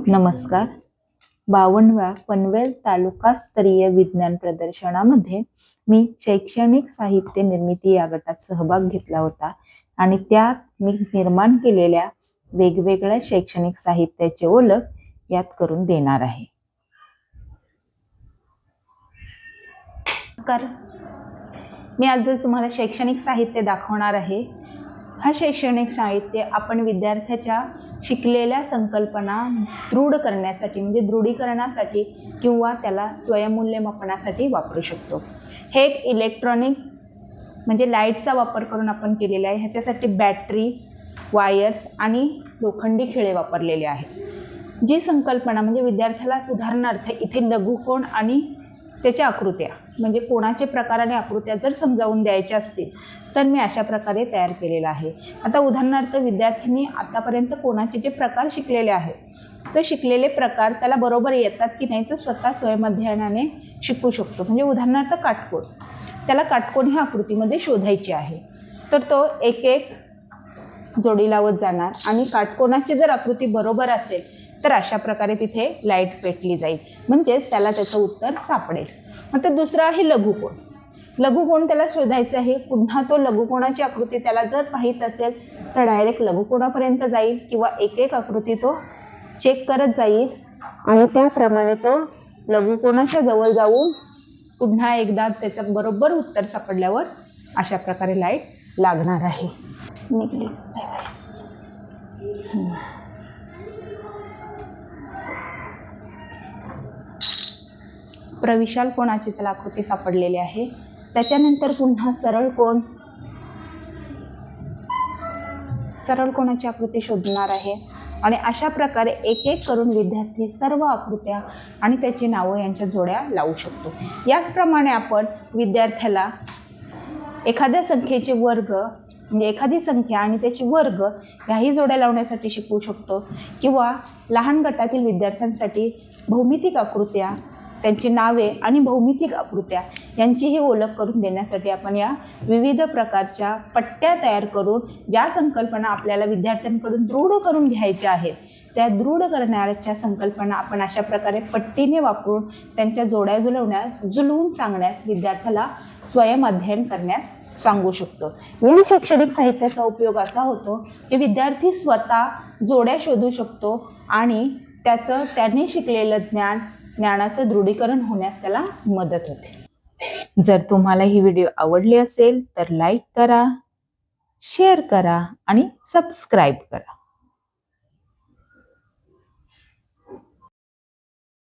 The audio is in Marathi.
नमस्कार. 52व्या पनवेल तालुकास्तरीय विज्ञान प्रदर्शनामध्ये मी शैक्षणिक साहित्य निर्मिती या गटात सहभाग घेतला होता आणि त्यात मी निर्माण केलेल्या वेगवेगळ्या शैक्षणिक साहित्याची ओळख यात करून देणार आहे. नमस्कार. मी आज तुम्हाला शैक्षणिक साहित्य दाखवणार आहे. हा शैक्षणिक साहित्य आपण विद्यार्थ्याच्या शिकलेल्या संकल्पना दृढ करण्यासाठी म्हणजे दृढीकरणासाठी किंवा त्याला स्वयंमूल्यमापनासाठी वापरू शकतो. हे एक इलेक्ट्रॉनिक म्हणजे लाईटचा वापर करून आपण केलेले आहे. ह्याच्यासाठी बॅटरी, वायर्स आणि लोखंडी खिळे वापरलेले आहेत. जी संकल्पना म्हणजे विद्यार्थ्याला उदाहरणार्थ इथे लघुकोन आणि त्याच्या आकृत्या म्हणजे कोणाचे प्रकार आणि आकृत्या जर समजावून द्यायच्या असतील तर मी अशा प्रकारे तयार केलेला आहे. आता उदाहरणार्थ विद्यार्थ्यांनी आतापर्यंत कोणाचे जे प्रकार शिकलेले आहेत तर शिकलेले प्रकार त्याला बरोबर येतात की नाही तर स्वतः स्वयंअध्ययनाने शिकू शकतो. म्हणजे उदाहरणार्थ काटकोन, त्याला काटकोन ह्या आकृतीमध्ये शोधायची आहे तर तो एक एक जोडी लावत जाणार आणि काटकोनाची जर आकृती बरोबर असेल तर अशा प्रकारे तिथे लाईट पेटली जाईल, म्हणजेच त्याला त्याचं उत्तर सापडेल. आता दुसरं आहे लघुकोन. लघुकोन त्याला शोधायचं आहे. पुन्हा तो लघुकोनाची आकृती त्याला जर माहीत असेल तर डायरेक्ट लघुकोनापर्यंत जाईल किंवा एक एक आकृती तो चेक करत जाईल आणि त्याप्रमाणे तो लघुकोनाच्या जवळ जाऊन पुन्हा एकदा त्याचं बरोबर उत्तर सापडल्यावर अशा प्रकारे लाईट लागणार आहे. प्रविशाल कोणाची त्याला आकृती सापडलेली आहे. त्याच्यानंतर पुन्हा सरळ कोणाची आकृती शोधणार आहे आणि अशा प्रकारे एक एक करून विद्यार्थी सर्व आकृत्या आणि त्याची नावं यांच्या जोड्या लावू शकतो. याचप्रमाणे आपण विद्यार्थ्याला एखाद्या संख्येचे वर्ग म्हणजे एखादी संख्या आणि त्याचे वर्ग याही जोड्या लावण्यासाठी शिकवू शकतो किंवा लहान गटातील विद्यार्थ्यांसाठी भौमितिक आकृत्या, त्यांची नावे आणि भौमितिक आकृत्या यांचीही ओळख करून देण्यासाठी आपण या विविध प्रकारच्या पट्ट्या तयार करून ज्या संकल्पना आपल्याला विद्यार्थ्यांकडून दृढ करून घ्यायच्या आहेत त्या दृढ करण्याच्या संकल्पना आपण अशा प्रकारे पट्टीने वापरून त्यांच्या जोड्या जुळवून सांगण्यास विद्यार्थ्याला स्वयं अध्ययन करण्यास सांगू शकतो. या शैक्षणिक साहित्याचा उपयोग असा होतो की विद्यार्थी स्वतः जोड्या शोधू शकतो आणि त्याने शिकलेलं ज्ञानाचं दृढीकरण होण्यास त्याला मदत होते. जर तुम्हाला ही व्हिडिओ आवडली असेल तर लाईक करा, शेअर करा आणि सबस्क्राईब करा.